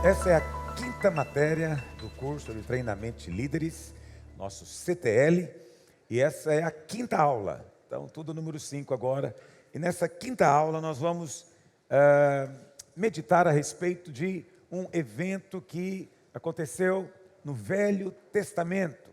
Essa é a quinta matéria do curso de treinamento de líderes, nosso CTL, e essa é a quinta aula, então tudo número 5 agora. E nessa quinta aula nós vamos meditar a respeito de um evento que aconteceu no Velho Testamento.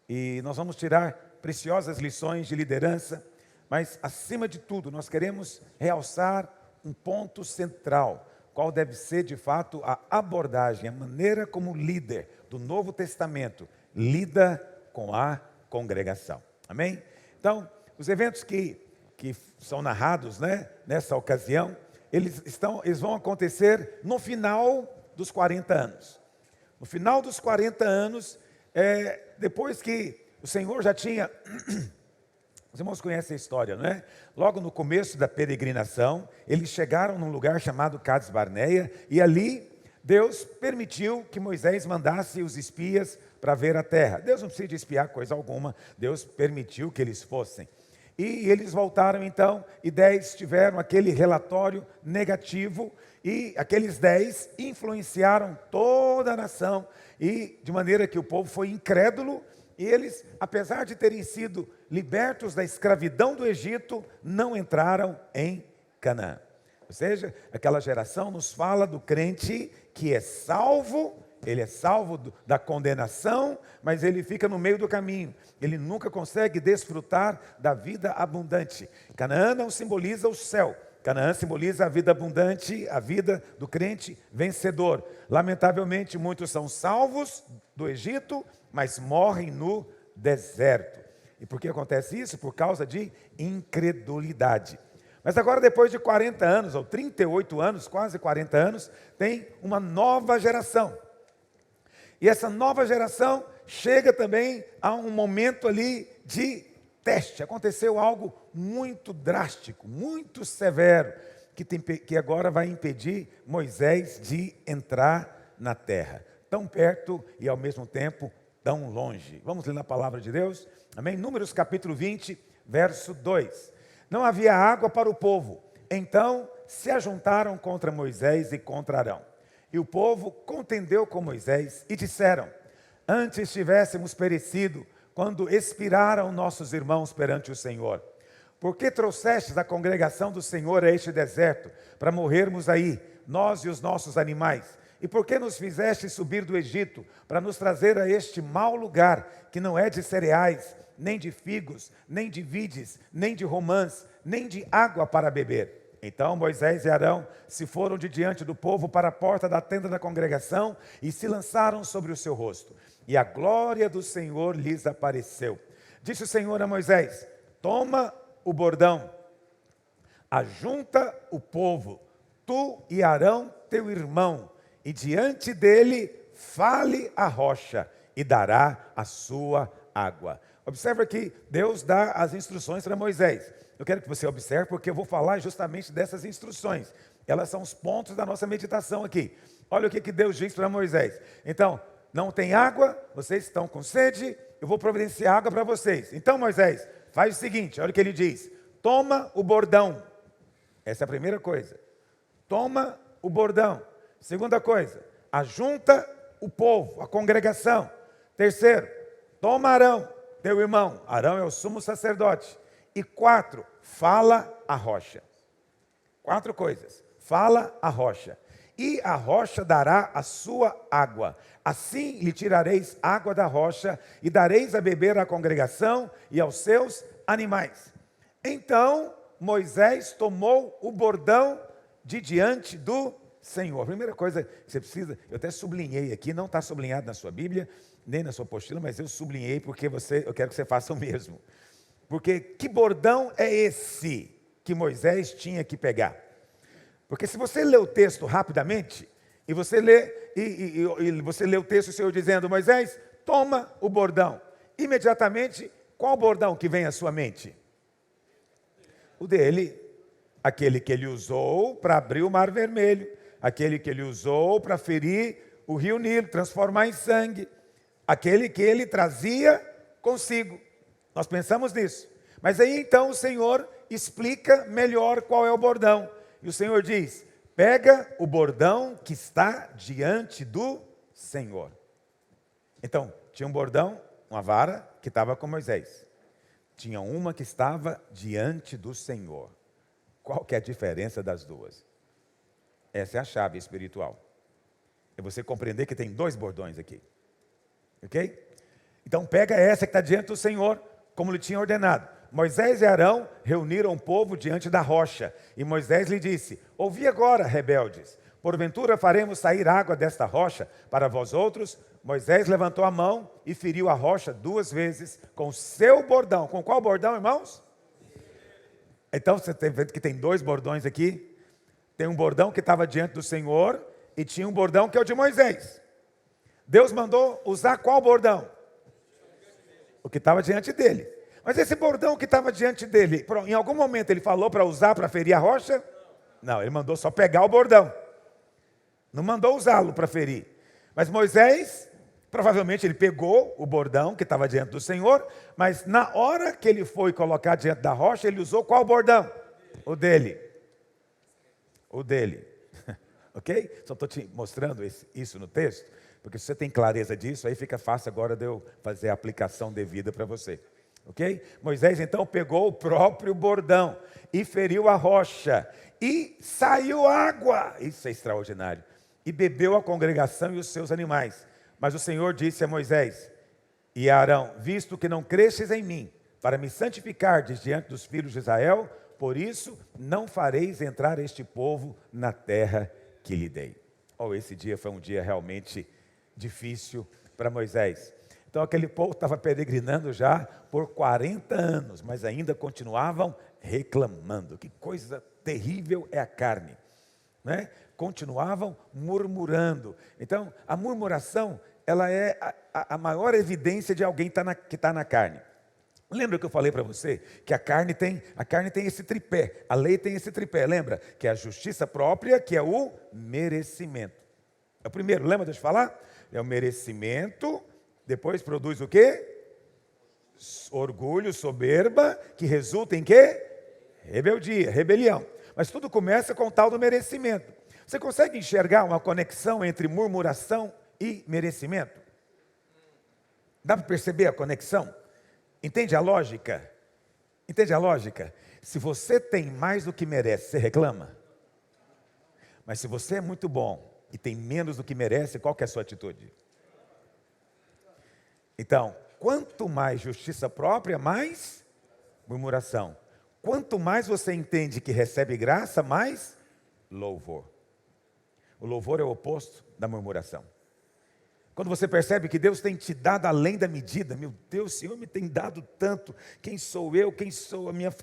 E nós vamos tirar preciosas lições de liderança, mas acima de tudo nós queremos realçar um ponto central, qual deve ser de fato a abordagem, a maneira como o líder do Novo Testamento lida com a congregação. Amém? Então, os eventos que são narrados, nessa ocasião, eles vão acontecer no final dos 40 anos. No final dos 40 anos, depois que o Senhor já tinha... Os irmãos conhecem a história, não é? Logo no começo da peregrinação, eles chegaram num lugar chamado Cades Barneia, e ali Deus permitiu que Moisés mandasse os espias para ver a terra. Deus não precisa de espiar coisa alguma, Deus permitiu que eles fossem. E eles voltaram então, e 10 tiveram aquele relatório negativo, e aqueles 10 influenciaram toda a nação, e de maneira que o povo foi incrédulo. E eles, apesar de terem sido libertos da escravidão do Egito, não entraram em Canaã. Ou seja, aquela geração nos fala do crente que é salvo, ele é salvo da condenação, mas ele fica no meio do caminho. Ele nunca consegue desfrutar da vida abundante. Canaã não simboliza o céu. Canaã simboliza a vida abundante, a vida do crente vencedor. Lamentavelmente, muitos são salvos do Egito, mas morrem no deserto. E por que acontece isso? Por causa de incredulidade. Mas agora, depois de 40 anos, ou 38 anos, quase 40 anos, tem uma nova geração. E essa nova geração chega também a um momento ali de teste. Aconteceu algo muito drástico, muito severo, que agora vai impedir Moisés de entrar na terra. Tão perto e ao mesmo tempo tão longe. Vamos ler na palavra de Deus? Amém? Números capítulo 20, verso 2. Não havia água para o povo, então se ajuntaram contra Moisés e contra Arão. E o povo contendeu com Moisés e disseram: antes tivéssemos perecido quando expiraram nossos irmãos perante o Senhor. Por que trouxestes a congregação do Senhor a este deserto, para morrermos aí, nós e os nossos animais? E por que nos fizeste subir do Egito, para nos trazer a este mau lugar, que não é de cereais, nem de figos, nem de vides, nem de romãs, nem de água para beber? Então Moisés e Arão se foram de diante do povo para a porta da tenda da congregação e se lançaram sobre o seu rosto. E a glória do Senhor lhes apareceu. Disse o Senhor a Moisés: toma o bordão, ajunta o povo, tu e Arão teu irmão, e diante dele fale a rocha, e dará a sua água. Observa que Deus dá as instruções para Moisés. Eu quero que você observe, porque eu vou falar justamente dessas instruções. Elas são os pontos da nossa meditação aqui. Olha o que Deus diz para Moisés. Então, não tem água, vocês estão com sede, eu vou providenciar água para vocês. Então Moisés, faz o seguinte, olha o que ele diz: toma o bordão. Essa é a primeira coisa. Toma o bordão. Segunda coisa, ajunta o povo, a congregação. Terceiro, toma Arão, teu irmão. Arão é o sumo sacerdote. E 4, fala a rocha. 4 coisas. Fala a rocha. E a rocha dará a sua água. Assim lhe tirareis água da rocha e dareis a beber à congregação e aos seus animais. Então Moisés tomou o bordão de diante do Senhor. A primeira coisa que você precisa, eu até sublinhei aqui, não está sublinhado na sua Bíblia, nem na sua apostila, mas eu sublinhei porque eu quero que você faça o mesmo. Porque que bordão é esse que Moisés tinha que pegar? Porque se você lê o texto rapidamente, e você lê, você lê o texto do Senhor dizendo: Moisés, toma o bordão. Imediatamente, qual bordão que vem à sua mente? O dele, aquele que ele usou para abrir o Mar Vermelho, aquele que ele usou para ferir o rio Nilo, transformar em sangue, aquele que ele trazia consigo. Nós pensamos nisso. Mas aí então o Senhor explica melhor qual é o bordão. E o Senhor diz: pega o bordão que está diante do Senhor. Então, tinha um bordão, uma vara, que estava com Moisés. Tinha uma que estava diante do Senhor. Qual que é a diferença das duas? Essa é a chave espiritual. É você compreender que tem dois bordões aqui. Ok? Então pega essa que está diante do Senhor, como lhe tinha ordenado. Moisés e Arão reuniram o povo diante da rocha. E Moisés lhe disse: ouvi agora, rebeldes, porventura faremos sair água desta rocha para vós outros? Moisés levantou a mão e feriu a rocha 2 vezes com o seu bordão. Com qual bordão, irmãos? Então você está vendo que tem 2 bordões aqui. Tem um bordão que estava diante do Senhor e tinha um bordão que é o de Moisés. Deus mandou usar qual bordão? O que estava diante dele. Mas esse bordão que estava diante dele, em algum momento ele falou para usar para ferir a rocha? Não, ele mandou só pegar o bordão. Não mandou usá-lo para ferir. Mas Moisés, provavelmente ele pegou o bordão que estava diante do Senhor, mas na hora que ele foi colocar diante da rocha, ele usou qual bordão? O dele. O dele. Ok? Só estou te mostrando isso no texto, porque se você tem clareza disso, aí fica fácil agora de eu fazer a aplicação devida para você. Ok? Moisés então pegou o próprio bordão e feriu a rocha e saiu água. Isso é extraordinário. E bebeu a congregação e os seus animais. Mas o Senhor disse a Moisés e a Arão: visto que não cresces em mim, para me santificardes diante dos filhos de Israel, por isso não fareis entrar este povo na terra que lhe dei. Oh, esse dia foi um dia realmente difícil para Moisés. Então aquele povo estava peregrinando já por 40 anos, mas ainda continuavam reclamando. Que coisa terrível é a carne, né? Continuavam murmurando. Então a murmuração, ela é a maior evidência de alguém que está na carne. Lembra que eu falei para você que a carne tem esse tripé, a lei tem esse tripé, lembra? Que é a justiça própria, que é o merecimento. É o primeiro, lembra de eu te falar? É o merecimento, depois produz o quê? Orgulho, soberba, que resulta em quê? Rebeldia, rebelião. Mas tudo começa com o tal do merecimento. Você consegue enxergar uma conexão entre murmuração e merecimento? Dá para perceber a conexão? Entende a lógica? Entende a lógica? Se você tem mais do que merece, você reclama? Mas se você é muito bom e tem menos do que merece, qual que é a sua atitude? Então, quanto mais justiça própria, mais murmuração. Quanto mais você entende que recebe graça, mais louvor. O louvor é o oposto da murmuração. Quando você percebe que Deus tem te dado além da medida, meu Deus, o Senhor me tem dado tanto. Quem sou eu? Quem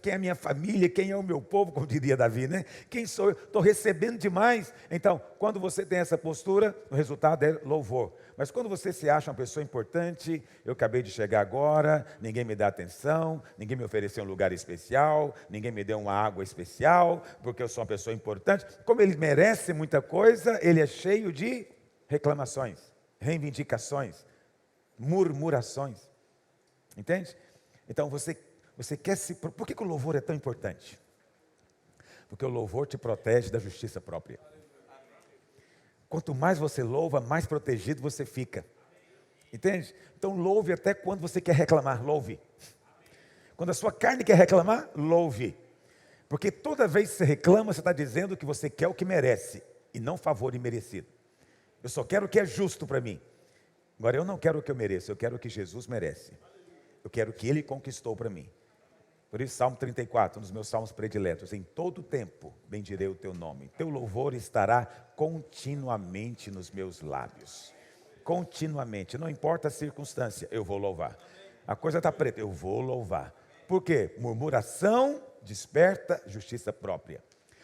é a minha família? Quem é o meu povo? Como diria Davi, né? Quem sou eu? Estou recebendo demais. Então, quando você tem essa postura, o resultado é louvor. Mas quando você se acha uma pessoa importante, eu acabei de chegar agora, ninguém me dá atenção, ninguém me ofereceu um lugar especial, ninguém me deu uma água especial, porque eu sou uma pessoa importante. Como ele merece muita coisa, ele é cheio de reclamações, reivindicações, murmurações. Entende? Então você quer se... Por que o louvor é tão importante? Porque o louvor te protege da justiça própria. Quanto mais você louva, mais protegido você fica. Entende? Então louve até quando você quer reclamar, louve. Quando a sua carne quer reclamar, louve. Porque toda vez que você reclama, você está dizendo que você quer o que merece, e não favor imerecido. Eu só quero o que é justo para mim. Agora eu não quero o que eu mereço, eu quero o que Jesus merece. Eu quero o que Ele conquistou para mim. Por isso, Salmo 34, um dos meus salmos prediletos: em todo tempo bendirei o teu nome. Teu louvor estará continuamente nos meus lábios. Continuamente, não importa a circunstância, eu vou louvar. A coisa está preta, eu vou louvar. Por quê? Murmuração desperta justiça própria.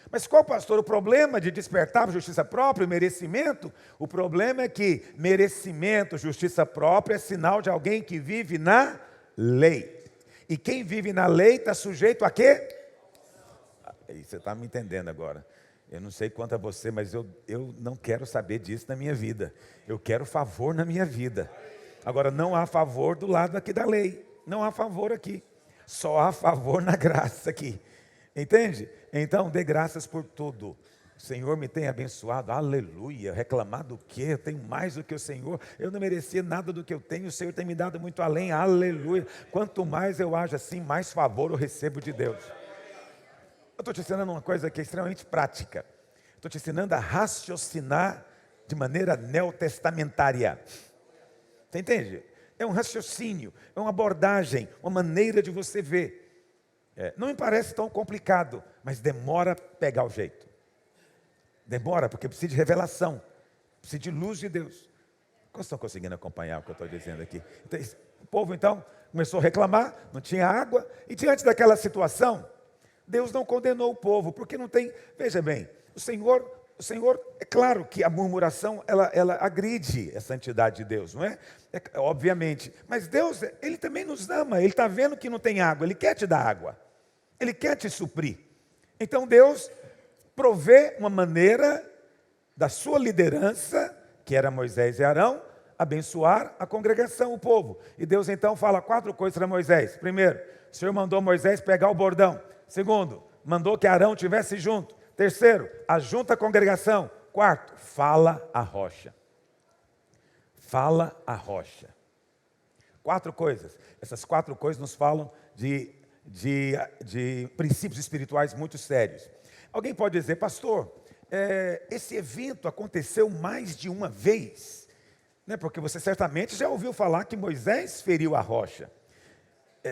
Mas qual, pastor, o problema de despertar justiça própria e merecimento? O problema é que merecimento, justiça própria é sinal de alguém que vive na lei. E quem vive na lei está sujeito a quê? Você está me entendendo agora. Eu não sei quanto a você, mas eu não quero saber disso na minha vida. Eu quero favor na minha vida. Agora, não há favor do lado aqui da lei. Não há favor aqui. Só há favor na graça aqui. Entende? Então, dê graças por tudo. O Senhor me tem abençoado, aleluia. Reclamar do quê? Eu tenho mais do que o Senhor. Eu não merecia nada do que eu tenho. O Senhor tem me dado muito além, aleluia. Quanto mais eu ajo assim, mais favor eu recebo de Deus. Eu estou te ensinando uma coisa que é extremamente prática. Estou te ensinando a raciocinar de maneira neotestamentária. Você entende? É um raciocínio, é uma abordagem, uma maneira de você ver. Não me parece tão complicado, mas demora a pegar o jeito. Demora, porque precisa de revelação, precisa de luz de Deus. Como estão conseguindo acompanhar o que eu estou dizendo aqui? Então, o povo então começou a reclamar, não tinha água, e diante daquela situação, Deus não condenou o povo, porque não tem... Veja bem, o Senhor, é claro que a murmuração, ela agride a santidade de Deus, não é? Obviamente, mas Deus, Ele também nos ama, Ele está vendo que não tem água, Ele quer te dar água, Ele quer te suprir. Então Deus provê uma maneira da sua liderança, que era Moisés e Arão, abençoar a congregação, o povo. E Deus então fala 4 coisas para Moisés. Primeiro, o Senhor mandou Moisés pegar o bordão. Segundo, mandou que Arão estivesse junto. Terceiro, ajunta a congregação. Quarto, fala a rocha. Fala a rocha. 4 coisas. Essas 4 coisas nos falam de princípios espirituais muito sérios. Alguém pode dizer, pastor, esse evento aconteceu mais de uma vez, né? Porque você certamente já ouviu falar que Moisés feriu a rocha.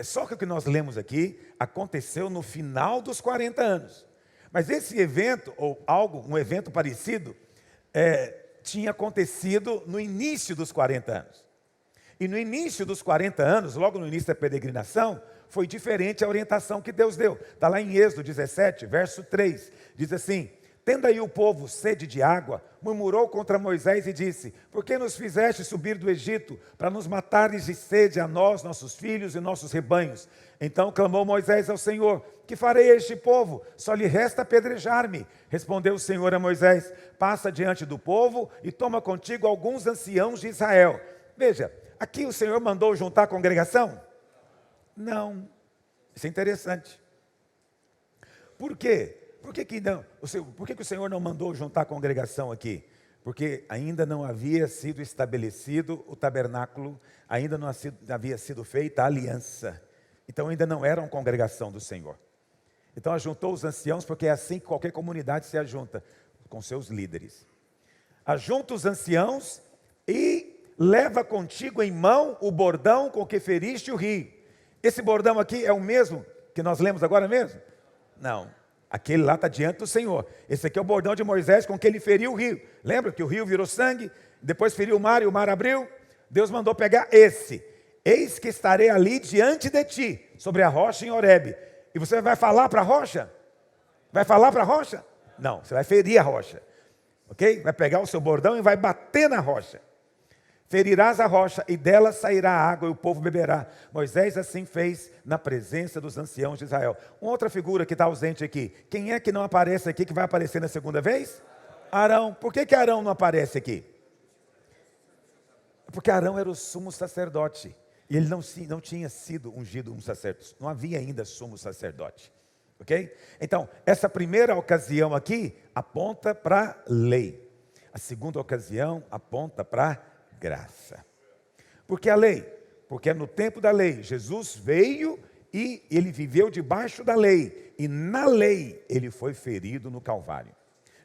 Só que o que nós lemos aqui aconteceu no final dos 40 anos. Mas esse evento, ou um evento parecido, tinha acontecido no início dos 40 anos. E no início dos 40 anos, logo no início da peregrinação, foi diferente a orientação que Deus deu. Está lá em Êxodo 17, verso 3. Diz assim, tendo aí o povo sede de água, murmurou contra Moisés e disse, por que nos fizeste subir do Egito, para nos matares de sede a nós, nossos filhos e nossos rebanhos? Então clamou Moisés ao Senhor, que farei a este povo? Só lhe resta apedrejar-me. Respondeu o Senhor a Moisés, passa diante do povo e toma contigo alguns anciãos de Israel. Veja, aqui o Senhor mandou juntar a congregação? Não. Isso é interessante. Por quê? Por que o Senhor não mandou juntar a congregação aqui? Porque ainda não havia sido estabelecido o tabernáculo, ainda não havia sido feita a aliança. Então ainda não eram congregação do Senhor. Então ajuntou os anciãos, porque é assim que qualquer comunidade se ajunta, com seus líderes. Ajunta os anciãos e leva contigo em mão o bordão com que feriste o rio. Esse bordão aqui é o mesmo que nós lemos agora mesmo? Não. Aquele lá está diante do Senhor. Esse aqui é o bordão de Moisés com que ele feriu o rio. Lembra que o rio virou sangue? Depois feriu o mar e o mar abriu? Deus mandou pegar esse. Eis que estarei ali diante de ti, sobre a rocha em Horebe. E você vai falar para a rocha? Vai falar para a rocha? Não, você vai ferir a rocha. Ok? Vai pegar o seu bordão e vai bater na rocha. Ferirás a rocha e dela sairá água e o povo beberá. Moisés assim fez na presença dos anciãos de Israel. Uma outra figura que está ausente aqui. Quem é que não aparece aqui, que vai aparecer na segunda vez? Arão. Por que Arão não aparece aqui? Porque Arão era o sumo sacerdote. E ele não tinha sido ungido um sacerdote. Não havia ainda sumo sacerdote. Ok? Então, essa primeira ocasião aqui aponta para a lei. A segunda ocasião aponta para graça. Por que a lei? Porque no tempo da lei, Jesus veio e ele viveu debaixo da lei. E na lei, ele foi ferido no Calvário.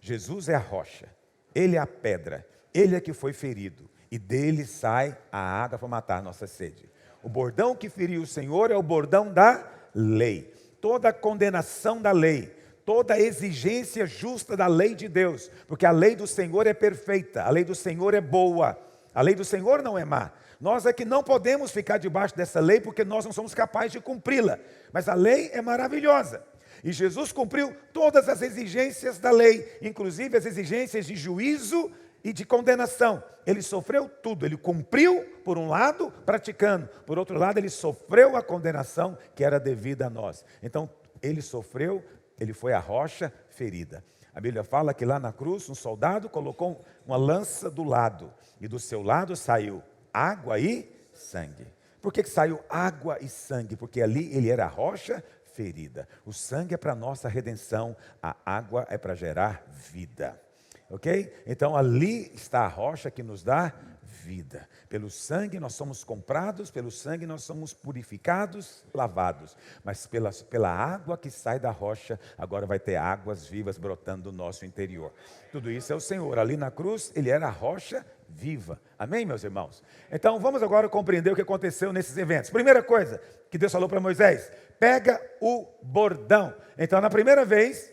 Jesus é a rocha, ele é a pedra, ele é que foi ferido. E dele sai a água para matar a nossa sede. O bordão que feriu o Senhor é o bordão da lei. Toda a condenação da lei, toda a exigência justa da lei de Deus. Porque a lei do Senhor é perfeita, a lei do Senhor é boa. A lei do Senhor não é má. Nós é que não podemos ficar debaixo dessa lei porque nós não somos capazes de cumpri-la. Mas a lei é maravilhosa. E Jesus cumpriu todas as exigências da lei, inclusive as exigências de juízo e de condenação. Ele sofreu tudo. Ele cumpriu, por um lado, praticando. Por outro lado, ele sofreu a condenação que era devida a nós. Então, ele sofreu, ele foi a rocha ferida. A Bíblia fala que lá na cruz, um soldado colocou uma lança do lado. E do seu lado saiu água e sangue. Por que saiu água e sangue? Porque ali ele era a rocha ferida. O sangue é para nossa redenção, a água é para gerar vida. Ok? Então ali está a rocha que nos dá vida. Pelo sangue nós somos comprados, pelo sangue nós somos purificados, lavados. Mas pela água que sai da rocha, agora vai ter águas vivas brotando do nosso interior. Tudo isso é o Senhor. Ali na cruz, Ele era a rocha viva. Amém, meus irmãos? Então vamos agora compreender o que aconteceu nesses eventos. Primeira coisa que Deus falou para Moisés: pega o bordão. Então na primeira vez,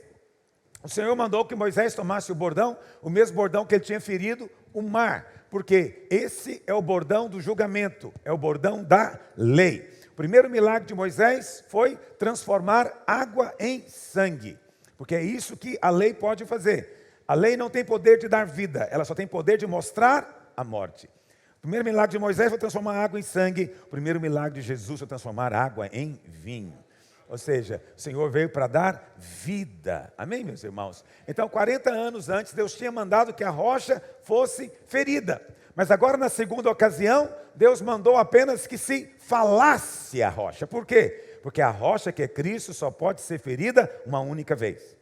o Senhor mandou que Moisés tomasse o bordão, o mesmo bordão que ele tinha ferido o mar, porque esse é o bordão do julgamento, é o bordão da lei. O primeiro milagre de Moisés foi transformar água em sangue, porque é isso que a lei pode fazer. A lei não tem poder de dar vida, ela só tem poder de mostrar a morte. O primeiro milagre de Moisés foi transformar água em sangue, o primeiro milagre de Jesus foi transformar água em vinho. Ou seja, o Senhor veio para dar vida. Amém, meus irmãos? Então, 40 anos antes, Deus tinha mandado que a rocha fosse ferida. Mas agora, na segunda ocasião, Deus mandou apenas que se falasse a rocha. Por quê? Porque a rocha que é Cristo só pode ser ferida uma única vez.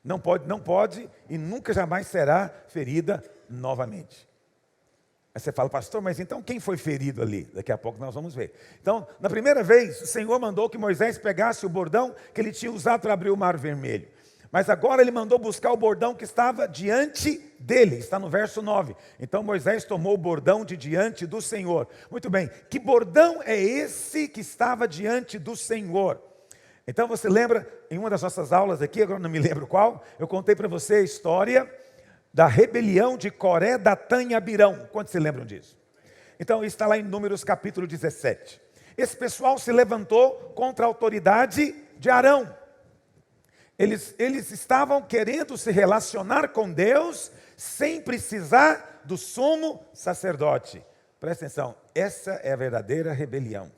Não pode e nunca jamais será ferida novamente. Aí você fala: pastor, mas então quem foi ferido ali? Daqui a pouco nós vamos ver. Então, na primeira vez, o Senhor mandou que Moisés pegasse o bordão que ele tinha usado para abrir o mar vermelho. Mas agora ele mandou buscar o bordão que estava diante dele, está no verso 9. Então Moisés tomou o bordão de diante do Senhor. Muito bem, que bordão é esse que estava diante do Senhor? Então você lembra, em uma das nossas aulas aqui, agora não me lembro qual, eu contei para você a história da rebelião de Coré, Datã e Abirão. Quantos se lembram disso? Então está lá em Números capítulo 17. Esse pessoal se levantou contra a autoridade de Arão. Eles estavam querendo se relacionar com Deus sem precisar do sumo sacerdote. Presta atenção, essa é a verdadeira rebelião.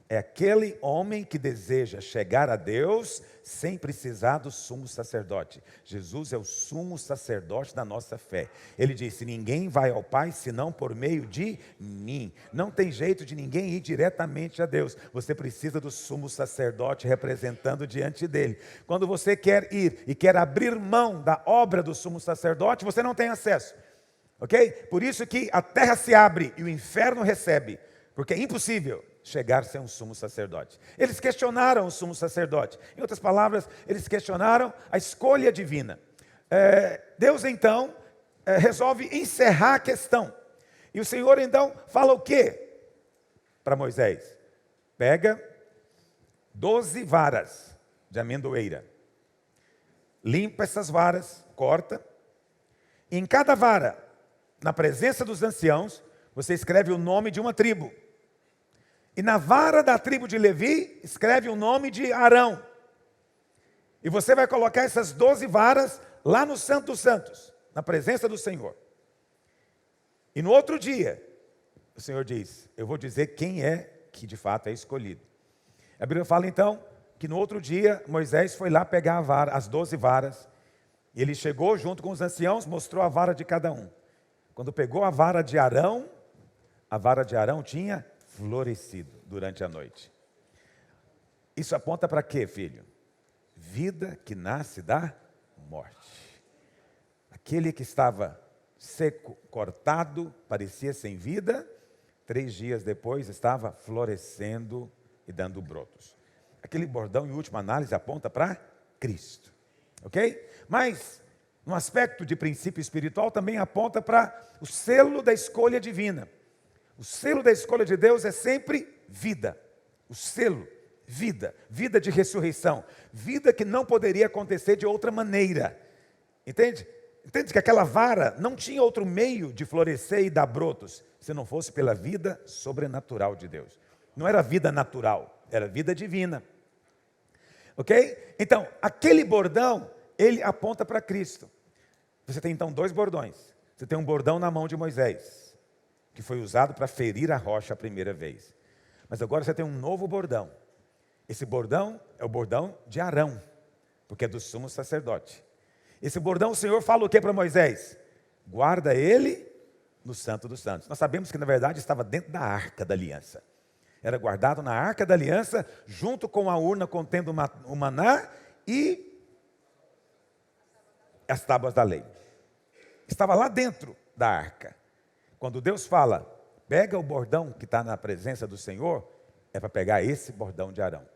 É aquele homem que deseja chegar a Deus sem precisar do sumo sacerdote. Jesus é o sumo sacerdote da nossa fé. Ele disse: ninguém vai ao Pai senão por meio de mim. Não tem jeito de ninguém ir diretamente a Deus. Você precisa do sumo sacerdote representando diante dele. Quando você quer ir e quer abrir mão da obra do sumo sacerdote, você não tem acesso. Ok? Por isso que a terra se abre e o inferno recebe. Porque é impossível chegar sem um sumo sacerdote. Eles questionaram o sumo sacerdote. Em outras palavras, eles questionaram a escolha divina. Deus então resolve encerrar a questão. E o Senhor então fala o quê para Moisés? Pega 12 varas de amendoeira. Limpa essas varas, corta. E em cada vara, na presença dos anciãos, você escreve o nome de uma tribo. E na vara da tribo de Levi, escreve o nome de Arão. E você vai colocar essas 12 varas lá no Santo dos Santos, na presença do Senhor. E no outro dia, o Senhor diz: eu vou dizer quem é que de fato é escolhido. A Bíblia fala então que no outro dia, Moisés foi lá pegar a vara, as 12 varas. E ele chegou junto com os anciãos, mostrou a vara de cada um. Quando pegou a vara de Arão tinha florescido durante a noite. Isso aponta para quê, filho? Vida que nasce da morte. Aquele que estava seco, cortado, parecia sem vida, 3 dias depois estava florescendo e dando brotos. Aquele bordão, em última análise, aponta para Cristo. Ok? Mas, no aspecto de princípio espiritual, também aponta para o selo da escolha divina. O selo da escolha de Deus é sempre vida. O selo, vida. Vida de ressurreição. Vida que não poderia acontecer de outra maneira. Entende? Entende que aquela vara não tinha outro meio de florescer e dar brotos, se não fosse pela vida sobrenatural de Deus. Não era vida natural, era vida divina. Ok? Então, aquele bordão, ele aponta para Cristo. Você tem então 2 bordões. Você tem um bordão na mão de Moisés, que foi usado para ferir a rocha a primeira vez. Mas agora você tem um novo bordão. Esse bordão é o bordão de Arão, porque é do sumo sacerdote. Esse bordão, o Senhor fala o que para Moisés? Guarda ele no Santo dos Santos. Nós sabemos que na verdade estava dentro da arca da aliança. Era guardado na Arca da Aliança, junto com a urna contendo o maná e as tábuas da lei. Estava lá dentro da arca. Quando Deus fala, pega o bordão que está na presença do Senhor, é para pegar esse bordão de Arão.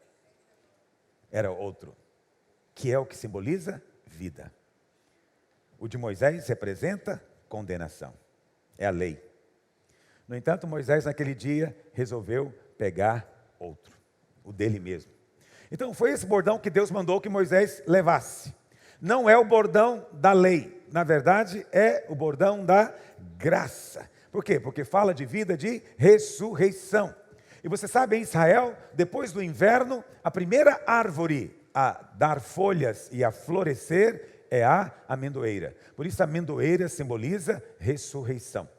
Era outro, que é o que simboliza vida. O de Moisés representa condenação. É a lei. No entanto, Moisés naquele dia resolveu pegar outro, o dele mesmo. Então foi esse bordão que Deus mandou que Moisés levasse. Não é o bordão da lei, na verdade é o bordão da graça. Por quê? Porque fala de vida de ressurreição. E você sabe, em Israel, depois do inverno, a primeira árvore a dar folhas e a florescer é a amendoeira. Por isso a amendoeira simboliza ressurreição.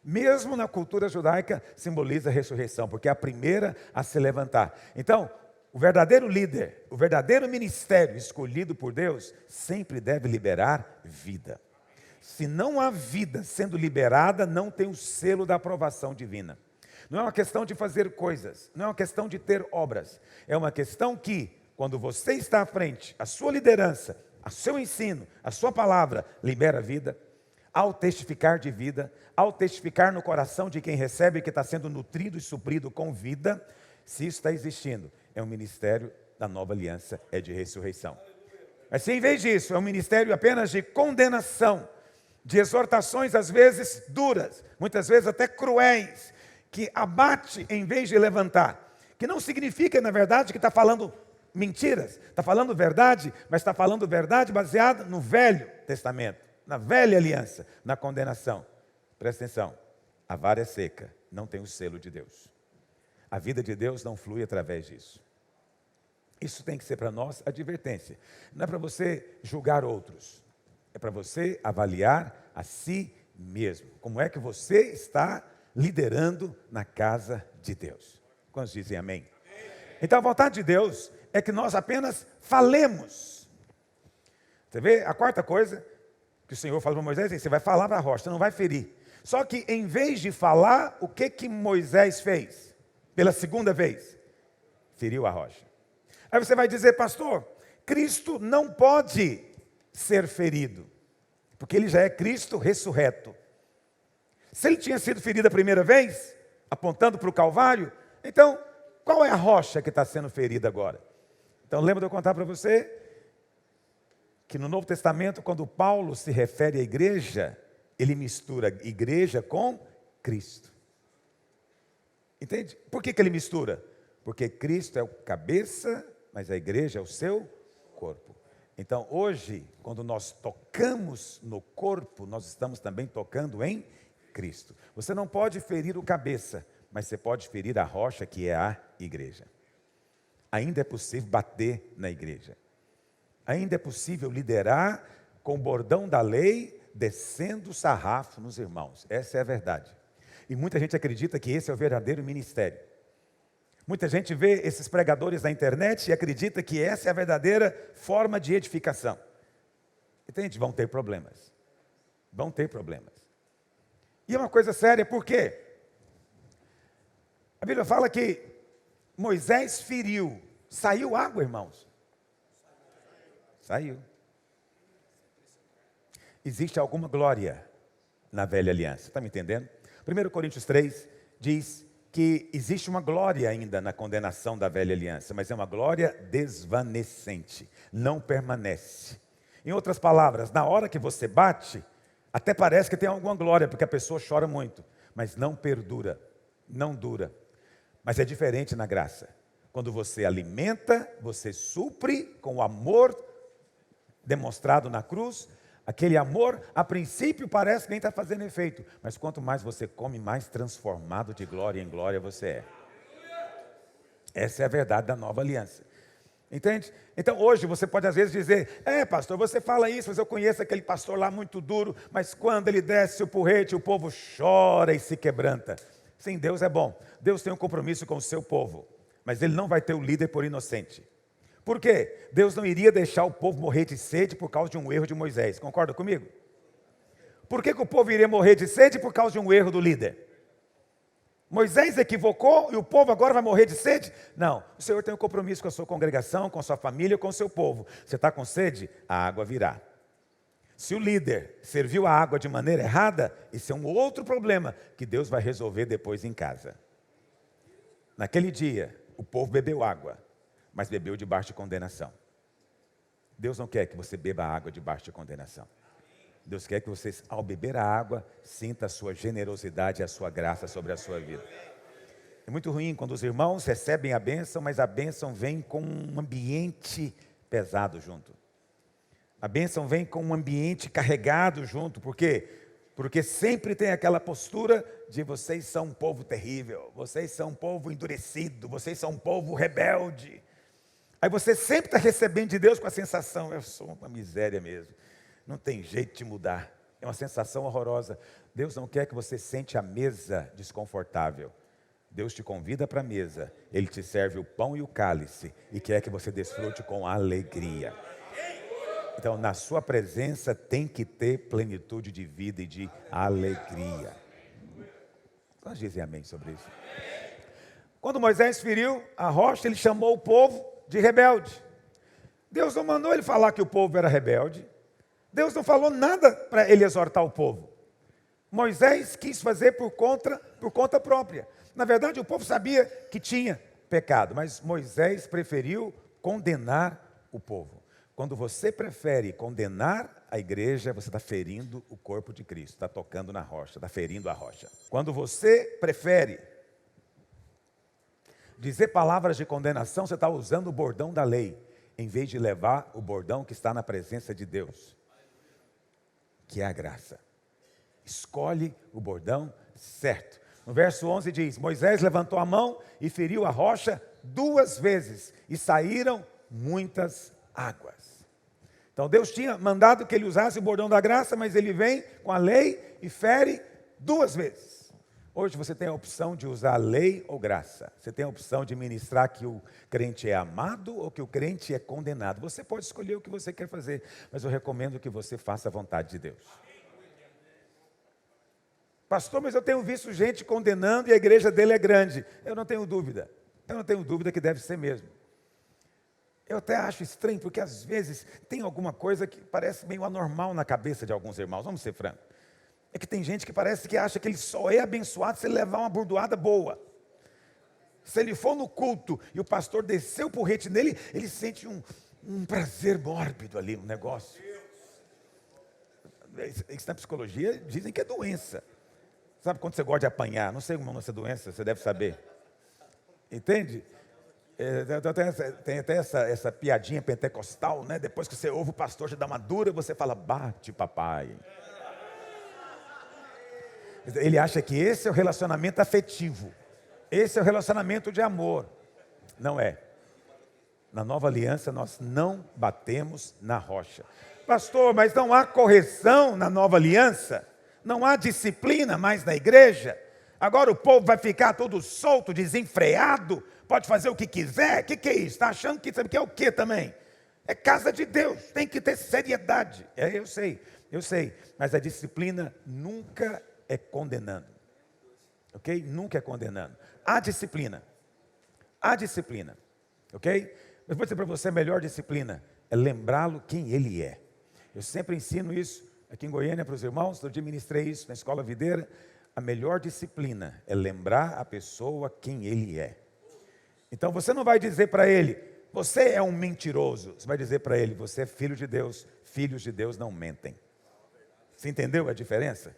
Mesmo na cultura judaica simboliza ressurreição, porque é a primeira a se levantar. Então, o verdadeiro líder, o verdadeiro ministério escolhido por Deus, sempre deve liberar vida. Se não há vida sendo liberada, não tem o selo da aprovação divina. Não é uma questão de fazer coisas, não é uma questão de ter obras. É uma questão que, quando você está à frente, a sua liderança, o seu ensino, a sua palavra libera vida. Ao testificar de vida, ao testificar no coração de quem recebe que está sendo nutrido e suprido com vida, se isso está existindo, é um ministério da nova aliança, é de ressurreição. Mas se em vez disso é um ministério apenas de condenação, de exortações às vezes duras, muitas vezes até cruéis, que abate em vez de levantar, que não significa na verdade que está falando mentiras, está falando verdade, mas está falando verdade baseada no Velho Testamento, na velha aliança, na condenação. Presta atenção, a vara é seca, não tem o selo de Deus. A vida de Deus não flui através disso. Isso tem que ser para nós advertência. Não é para você julgar outros. É para você avaliar a si mesmo. Como é que você está liderando na casa de Deus? Quantos dizem amém? Então a vontade de Deus é que nós apenas falemos. Você vê? A quarta coisa que o Senhor falou para Moisés é: você vai falar para a rocha, você não vai ferir. Só que em vez de falar, o que Moisés fez? Pela segunda vez, feriu a rocha. Aí você vai dizer: pastor, Cristo não pode ser ferido, porque ele já é Cristo ressurreto. Se ele tinha sido ferido a primeira vez, apontando para o Calvário, então qual é a rocha que está sendo ferida agora? Então lembra de eu contar para você que no Novo Testamento, quando Paulo se refere à igreja, ele mistura igreja com Cristo. Entende? Por que ele mistura? Porque Cristo é o cabeça, mas a igreja é o seu corpo. Então hoje, quando nós tocamos no corpo, nós estamos também tocando em Cristo. Você não pode ferir o cabeça, mas você pode ferir a rocha que é a igreja. Ainda é possível bater na igreja. Ainda é possível liderar com o bordão da lei, descendo o sarrafo nos irmãos. Essa é a verdade. E muita gente acredita que esse é o verdadeiro ministério. Muita gente vê esses pregadores na internet e acredita que essa é a verdadeira forma de edificação. Entende? Vão ter problemas. Vão ter problemas. E é uma coisa séria, por quê? A Bíblia fala que Moisés feriu. Saiu água, irmãos. Saiu. Existe alguma glória na velha aliança. Está me entendendo? 1 Coríntios 3 diz que existe uma glória ainda na condenação da velha aliança, mas é uma glória desvanecente, não permanece. Em outras palavras, na hora que você bate, até parece que tem alguma glória, porque a pessoa chora muito, mas não perdura, não dura. Mas é diferente na graça. Quando você alimenta, você supre com o amor demonstrado na cruz. Aquele amor, a princípio, parece que nem está fazendo efeito. Mas quanto mais você come, mais transformado de glória em glória você é. Essa é a verdade da nova aliança. Entende? Então hoje você pode às vezes dizer: pastor, você fala isso, mas eu conheço aquele pastor lá muito duro, mas quando ele desce o porrete, o povo chora e se quebranta. Sim, Deus é bom. Deus tem um compromisso com o seu povo, mas ele não vai ter o líder por inocente. Por quê? Deus não iria deixar o povo morrer de sede por causa de um erro de Moisés. Concorda comigo? Por que o povo iria morrer de sede por causa de um erro do líder? Moisés equivocou e o povo agora vai morrer de sede? Não, o Senhor tem um compromisso com a sua congregação, com a sua família, com o seu povo. Você está com sede? A água virá. Se o líder serviu a água de maneira errada, esse é um outro problema que Deus vai resolver depois em casa. Naquele dia, o povo bebeu água, mas bebeu debaixo de condenação. Deus não quer que você beba água debaixo de condenação. Deus quer que você, ao beber a água, sinta a sua generosidade e a sua graça sobre a sua vida. É muito ruim quando os irmãos recebem a bênção, mas a bênção vem com um ambiente pesado junto. A bênção vem com um ambiente carregado junto. Por quê? Porque sempre tem aquela postura de vocês são um povo terrível, vocês são um povo endurecido, vocês são um povo rebelde. Aí você sempre está recebendo de Deus com a sensação, eu sou uma miséria mesmo. Não tem jeito de mudar. É uma sensação horrorosa. Deus não quer que você sente a mesa desconfortável. Deus te convida para a mesa. Ele te serve o pão e o cálice. E quer que você desfrute com alegria. Então, na sua presença tem que ter plenitude de vida e de alegria. Nós dizem amém sobre isso. Quando Moisés feriu a rocha, ele chamou o povo de rebelde. Deus não mandou ele falar que o povo era rebelde. Deus não falou nada para ele exortar o povo. Moisés quis fazer por conta própria. Na verdade, o povo sabia que tinha pecado, mas Moisés preferiu condenar o povo. Quando você prefere condenar a igreja, você está ferindo o corpo de Cristo, está tocando na rocha, está ferindo a rocha. Quando você prefere dizer palavras de condenação, você está usando o bordão da lei, em vez de levar o bordão que está na presença de Deus, que é a graça. Escolhe o bordão certo. No verso 11 diz, Moisés levantou a mão e feriu a rocha 2 vezes, e saíram muitas águas. Então Deus tinha mandado que ele usasse o bordão da graça, mas ele vem com a lei e fere 2 vezes. Hoje você tem a opção de usar lei ou graça. Você tem a opção de ministrar que o crente é amado ou que o crente é condenado. Você pode escolher o que você quer fazer, mas eu recomendo que você faça a vontade de Deus. Pastor, mas eu tenho visto gente condenando e a igreja dele é grande. Eu não tenho dúvida. Eu não tenho dúvida que deve ser mesmo. Eu até acho estranho, porque às vezes tem alguma coisa que parece meio anormal na cabeça de alguns irmãos. Vamos ser francos. É que tem gente que parece que acha que ele só é abençoado se ele levar uma bordoada boa. Se ele for no culto e o pastor descer o porrete nele, ele sente um prazer mórbido ali, um negócio. Isso na psicologia dizem que é doença. Sabe quando você gosta de apanhar? Não sei como é essa doença, você deve saber. Entende? Tem até essa piadinha pentecostal, né? Depois que você ouve o pastor te dar uma dura, você fala, bate papai. Ele acha que esse é o relacionamento afetivo. Esse é o relacionamento de amor. Não é. Na nova aliança nós não batemos na rocha. Pastor, mas não há correção na nova aliança? Não há disciplina mais na igreja? Agora o povo vai ficar todo solto, desenfreado, pode fazer o que quiser? O que é isso? Está achando que sabe que é o que também? É casa de Deus, tem que ter seriedade. Eu sei, mas a disciplina nunca é condenando, ok? Nunca é condenando. Há disciplina, ok? Mas vou dizer para você, a melhor disciplina é lembrá-lo quem ele é. Eu sempre ensino isso aqui em Goiânia para os irmãos, eu administrei isso na Escola Videira. A melhor disciplina é lembrar a pessoa quem ele é. Então você não vai dizer para ele, você é um mentiroso. Você vai dizer para ele, você é filho de Deus. Filhos de Deus não mentem. Você entendeu a diferença?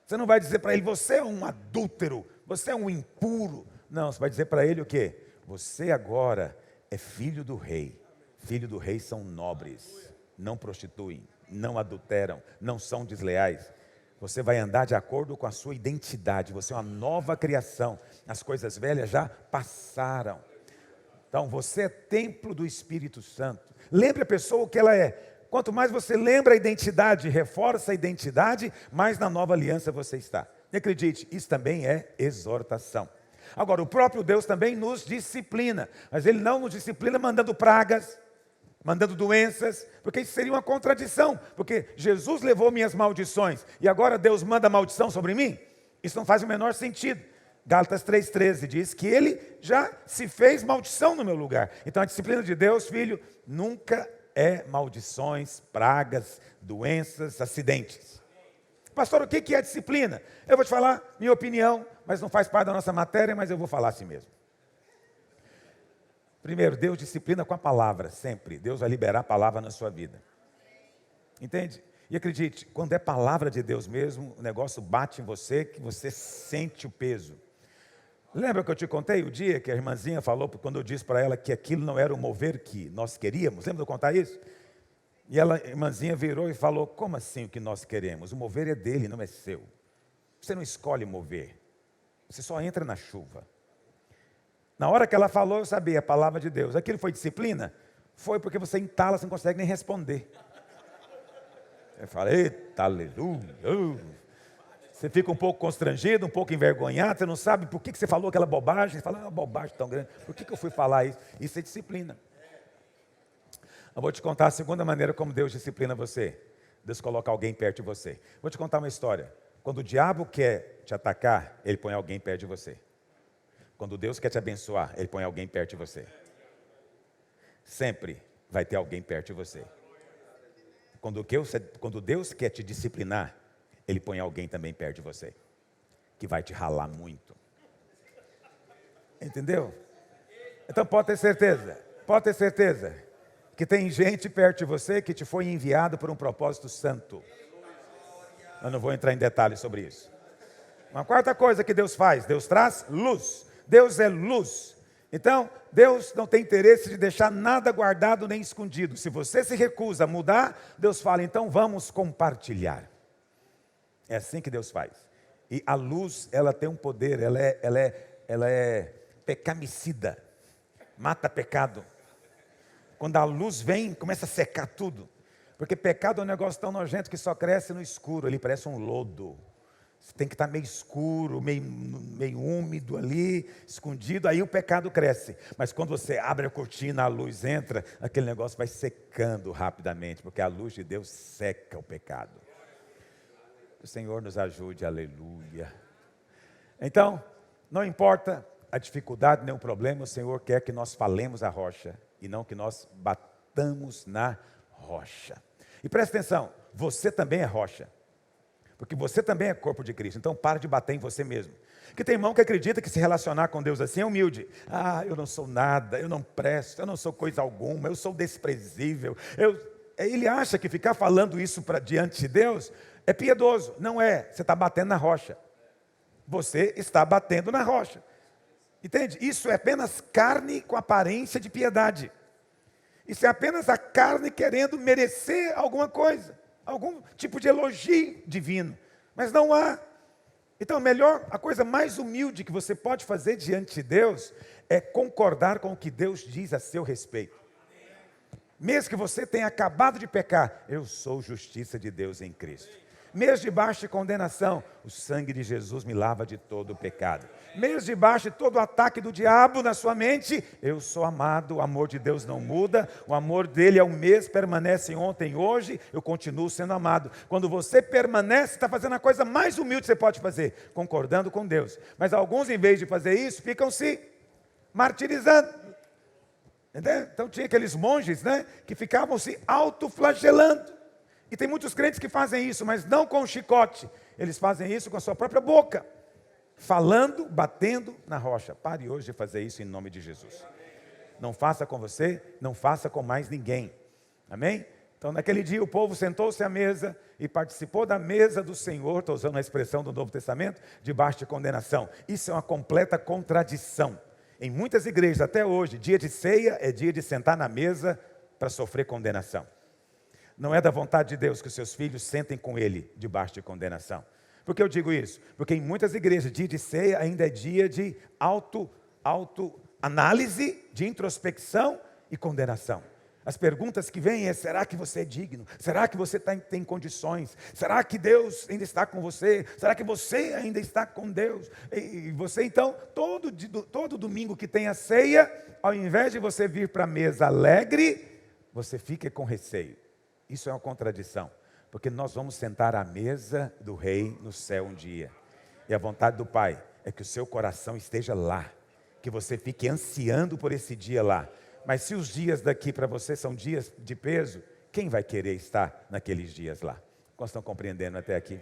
Você não vai dizer para ele, você é um adúltero, você é um impuro. Não, você vai dizer para ele o quê? Você agora é filho do rei. Filho do rei são nobres, não prostituem, não adulteram, não são desleais. Você vai andar de acordo com a sua identidade. Você é uma nova criação. As coisas velhas já passaram. Então você é templo do Espírito Santo. Lembre a pessoa o que ela é. Quanto mais você lembra a identidade, reforça a identidade, mais na nova aliança você está. E acredite, isso também é exortação. Agora, o próprio Deus também nos disciplina. Mas Ele não nos disciplina mandando pragas, mandando doenças, porque isso seria uma contradição. Porque Jesus levou minhas maldições e agora Deus manda maldição sobre mim? Isso não faz o menor sentido. Gálatas 3,13 diz que ele já se fez maldição no meu lugar. Então a disciplina de Deus, filho, nunca é maldições, pragas, doenças, acidentes. Pastor, o que é disciplina? Eu vou te falar minha opinião, mas não faz parte da nossa matéria, mas eu vou falar assim mesmo. Primeiro, Deus disciplina com a palavra, sempre. Deus vai liberar a palavra na sua vida. Entende? E acredite, quando é palavra de Deus mesmo, o negócio bate em você, que você sente o peso. Lembra que eu te contei o dia que a irmãzinha falou, quando eu disse para ela que aquilo não era o mover que nós queríamos? Lembra de eu contar isso? E ela, a irmãzinha virou e falou, como assim o que nós queremos? O mover é dele, não é seu. Você não escolhe mover. Você só entra na chuva. Na hora que ela falou, eu sabia, a palavra de Deus. Aquilo foi disciplina? Foi porque você entala, você não consegue nem responder. Eu falei, eita, aleluia. Você fica um pouco constrangido, um pouco envergonhado, você não sabe por que você falou aquela bobagem. Você fala, uma bobagem tão grande, por que eu fui falar isso? Isso é disciplina. Eu vou te contar a segunda maneira como Deus disciplina você. Deus coloca alguém perto de você. Vou te contar uma história. Quando o diabo quer te atacar, ele põe alguém perto de você. Quando Deus quer te abençoar, ele põe alguém perto de você. Sempre vai ter alguém perto de você. Quando Deus quer te disciplinar, ele põe alguém também perto de você, que vai te ralar muito. Entendeu? Então pode ter certeza, que tem gente perto de você que te foi enviado por um propósito santo. Eu não vou entrar em detalhes sobre isso. Uma quarta coisa que Deus faz, Deus traz luz. Deus é luz. Então, Deus não tem interesse de deixar nada guardado nem escondido. Se você se recusa a mudar, Deus fala, então vamos compartilhar. É assim que Deus faz. E a luz, ela tem um poder, ela é pecamicida. Mata pecado. Quando a luz vem, começa a secar tudo. Porque pecado é um negócio tão nojento que só cresce no escuro. Ele parece um lodo. Você tem que estar meio escuro, meio úmido ali, escondido. Aí o pecado cresce. Mas quando você abre a cortina, a luz entra, aquele negócio vai secando rapidamente. Porque a luz de Deus seca o pecado. O Senhor nos ajude, aleluia. Então, não importa a dificuldade nem o problema, o Senhor quer que nós falemos a rocha e não que nós batamos na rocha. E presta atenção, você também é rocha, porque você também é corpo de Cristo, então para de bater em você mesmo. Porque tem irmão que acredita que se relacionar com Deus assim é humilde. Ah, eu não sou nada, eu não presto, eu não sou coisa alguma, eu sou desprezível. Ele acha que ficar falando isso diante de Deus é piedoso. Não é, você está batendo na rocha. Você está batendo na rocha. Entende? Isso é apenas carne com aparência de piedade. Isso é apenas a carne querendo merecer alguma coisa. Algum tipo de elogio divino. Mas não há. Então, a coisa mais humilde que você pode fazer diante de Deus é concordar com o que Deus diz a seu respeito. Mesmo que você tenha acabado de pecar, eu sou justiça de Deus em Cristo. Mesmo debaixo de condenação, o sangue de Jesus me lava de todo o pecado. Mesmo debaixo de todo o ataque do diabo na sua mente, eu sou amado, o amor de Deus não muda, o amor dele é o mesmo, permanece ontem e hoje, eu continuo sendo amado. Quando você permanece, está fazendo a coisa mais humilde que você pode fazer, concordando com Deus. Mas alguns, em vez de fazer isso, ficam se martirizando. Entendeu? Então tinha aqueles monges, que ficavam se autoflagelando. E tem muitos crentes que fazem isso, mas não com o chicote. Eles fazem isso com a sua própria boca. Falando, batendo na rocha. Pare hoje de fazer isso em nome de Jesus. Não faça com você, não faça com mais ninguém. Amém? Então naquele dia o povo sentou-se à mesa e participou da mesa do Senhor. Estou usando a expressão do Novo Testamento, debaixo de condenação. Isso é uma completa contradição. Em muitas igrejas até hoje, dia de ceia é dia de sentar na mesa para sofrer condenação. Não é da vontade de Deus que os seus filhos sentem com Ele debaixo de condenação. Por que eu digo isso? Porque em muitas igrejas, dia de ceia ainda é dia de autoanálise, de introspecção e condenação. As perguntas que vêm é, será que você é digno? Será que você tem condições? Será que Deus ainda está com você? Será que você ainda está com Deus? E você então, todo domingo que tem a ceia, ao invés de você vir para a mesa alegre, você fica com receio. Isso é uma contradição, porque nós vamos sentar à mesa do Rei no céu um dia. E a vontade do Pai é que o seu coração esteja lá, que você fique ansiando por esse dia lá. Mas se os dias daqui para você são dias de peso, quem vai querer estar naqueles dias lá? Vocês estão compreendendo até aqui?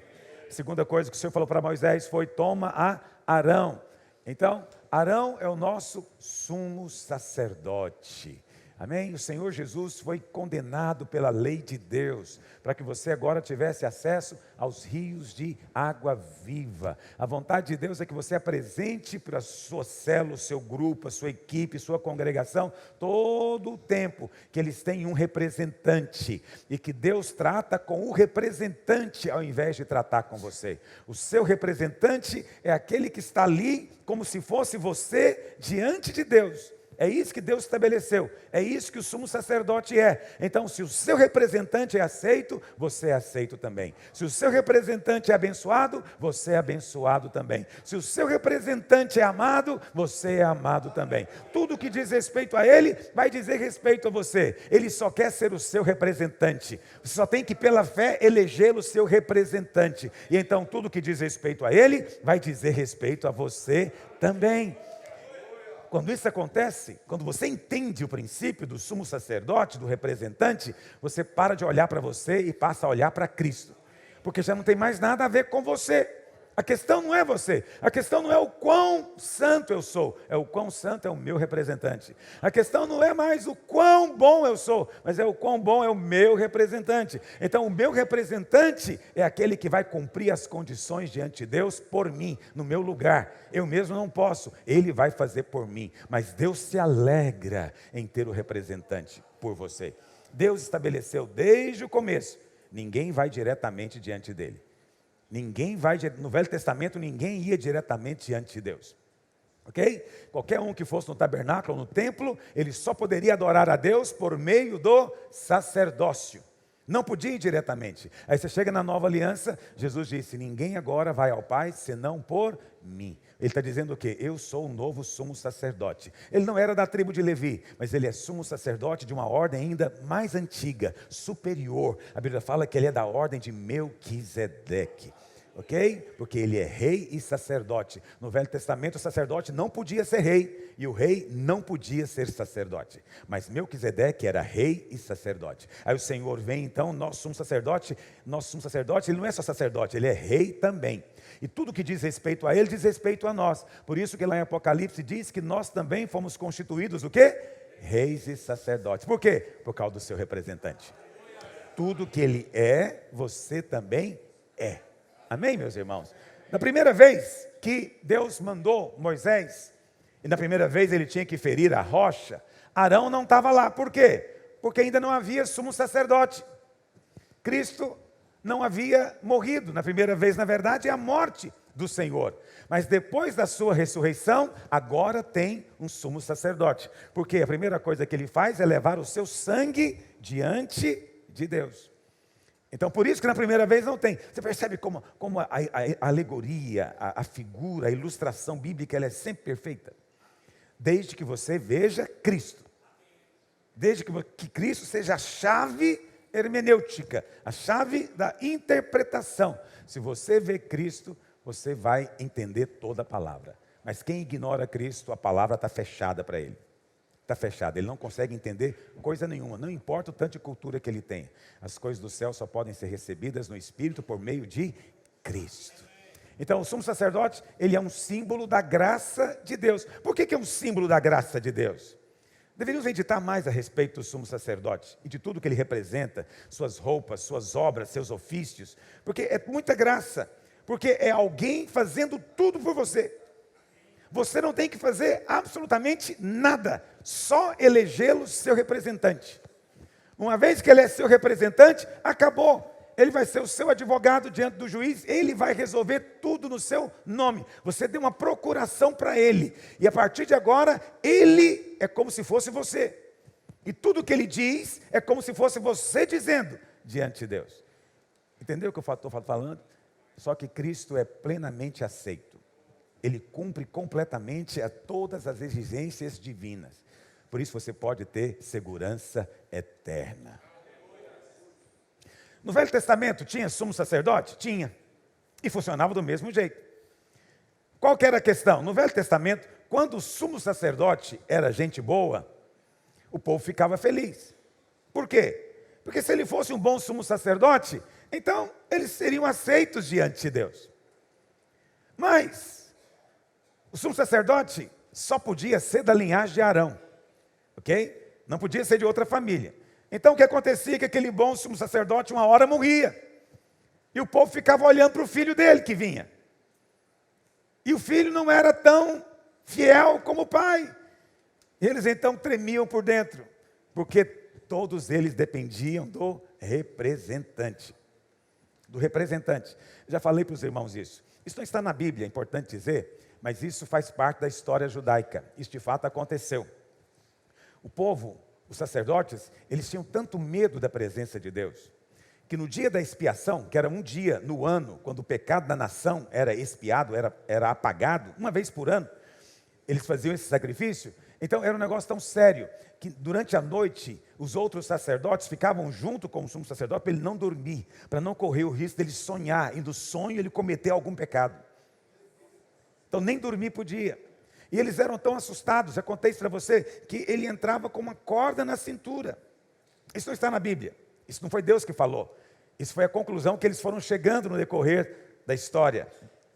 Segunda coisa que o Senhor falou para Moisés foi: toma a Arão. Então, Arão é o nosso sumo sacerdote. Amém? O Senhor Jesus foi condenado pela lei de Deus, para que você agora tivesse acesso aos rios de água viva. A vontade de Deus é que você apresente para a sua célula, o seu grupo, a sua equipe, sua congregação, todo o tempo que eles têm um representante, e que Deus trata com o representante ao invés de tratar com você. O seu representante é aquele que está ali como se fosse você diante de Deus. É isso que Deus estabeleceu, é isso que o sumo sacerdote é. Então, se o seu representante é aceito, você é aceito também. Se o seu representante é abençoado, você é abençoado também. Se o seu representante é amado, você é amado também. Tudo que diz respeito a ele, vai dizer respeito a você. Ele só quer ser o seu representante. Você só tem que, pela fé, elegê-lo seu representante. E então, tudo que diz respeito a ele, vai dizer respeito a você também. Quando isso acontece, quando você entende o princípio do sumo sacerdote, do representante, você para de olhar para você e passa a olhar para Cristo. Porque já não tem mais nada a ver com você. A questão não é você, a questão não é o quão santo eu sou, é o quão santo é o meu representante. A questão não é mais o quão bom eu sou, mas é o quão bom é o meu representante. Então o meu representante é aquele que vai cumprir as condições diante de Deus por mim, no meu lugar. Eu mesmo não posso, ele vai fazer por mim. Mas Deus se alegra em ter o representante por você. Deus estabeleceu desde o começo, ninguém vai diretamente diante dele. No Velho Testamento, ninguém ia diretamente diante de Deus. Ok? Qualquer um que fosse no tabernáculo ou no templo, ele só poderia adorar a Deus por meio do sacerdócio. Não podia ir diretamente. Aí você chega na nova aliança, Jesus disse: ninguém agora vai ao Pai senão por mim. Ele está dizendo o quê? Eu sou o novo sumo sacerdote. Ele não era da tribo de Levi, mas ele é sumo sacerdote de uma ordem ainda mais antiga, superior. A Bíblia fala que ele é da ordem de Melquisedeque. Ok? Porque ele é rei e sacerdote. No Velho Testamento o sacerdote não podia ser rei, e o rei não podia ser sacerdote. Mas Melquisedeque era rei e sacerdote. Aí o Senhor vem então, nosso sumo sacerdote, ele não é só sacerdote, ele é rei também. E tudo que diz respeito a ele, diz respeito a nós. Por isso que lá em Apocalipse diz que nós também fomos constituídos o quê? Reis e sacerdotes. Por quê? Por causa do seu representante. Tudo que ele é, você também é. Amém, meus irmãos? Na primeira vez que Deus mandou Moisés, e na primeira vez ele tinha que ferir a rocha, Arão não estava lá. Por quê? Porque ainda não havia sumo sacerdote. Cristo não havia morrido. Na primeira vez, na verdade, é a morte do Senhor. Mas depois da sua ressurreição, agora tem um sumo sacerdote. Porque a primeira coisa que ele faz é levar o seu sangue diante de Deus. Então, por isso que na primeira vez não tem. Você percebe como a alegoria, a figura, a ilustração bíblica, ela é sempre perfeita. Desde que você veja Cristo. Desde que Cristo seja a chave hermenêutica, a chave da interpretação. Se você vê Cristo, você vai entender toda a palavra. Mas quem ignora Cristo, a palavra está fechada para ele. Está fechado, ele não consegue entender coisa nenhuma, não importa o tanto de cultura que ele tem. As coisas do céu só podem ser recebidas no Espírito por meio de Cristo. Então o sumo sacerdote, ele é um símbolo da graça de Deus. Por que é um símbolo da graça de Deus? Deveríamos meditar mais a respeito do sumo sacerdote e de tudo que ele representa, suas roupas, suas obras, seus ofícios, porque é muita graça, porque é alguém fazendo tudo por você. Você não tem que fazer absolutamente nada, só elegê-lo seu representante. Uma vez que ele é seu representante, acabou. Ele vai ser o seu advogado diante do juiz, ele vai resolver tudo no seu nome. Você deu uma procuração para ele, e a partir de agora, ele é como se fosse você. E tudo que ele diz é como se fosse você dizendo diante de Deus. Entendeu o que eu estou falando? Só que Cristo é plenamente aceito. Ele cumpre completamente a todas as exigências divinas. Por isso você pode ter segurança eterna. No Velho Testamento tinha sumo sacerdote? Tinha. E funcionava do mesmo jeito. Qual que era a questão? No Velho Testamento, quando o sumo sacerdote era gente boa, o povo ficava feliz. Por quê? Porque se ele fosse um bom sumo sacerdote, então eles seriam aceitos diante de Deus. Mas o sumo sacerdote só podia ser da linhagem de Arão, ok? Não podia ser de outra família. Então o que acontecia é que aquele bom sumo sacerdote uma hora morria. E o povo ficava olhando para o filho dele que vinha. E o filho não era tão fiel como o pai. Eles então tremiam por dentro, porque todos eles dependiam do representante. Do representante. Já falei para os irmãos isso. Isso não está na Bíblia, é importante dizer, mas isso faz parte da história judaica. Isso de fato aconteceu. O povo, os sacerdotes, eles tinham tanto medo da presença de Deus, que no dia da expiação, que era um dia no ano, quando o pecado da nação era expiado, era apagado, uma vez por ano, eles faziam esse sacrifício. Então era um negócio tão sério, que durante a noite, os outros sacerdotes ficavam junto com o sumo sacerdote para ele não dormir, para não correr o risco dele sonhar, e do sonho ele cometer algum pecado. Então nem dormir podia. E eles eram tão assustados, já contei isso para você, que ele entrava com uma corda na cintura. Isso não está na Bíblia, isso não foi Deus que falou. Isso foi a conclusão que eles foram chegando no decorrer da história,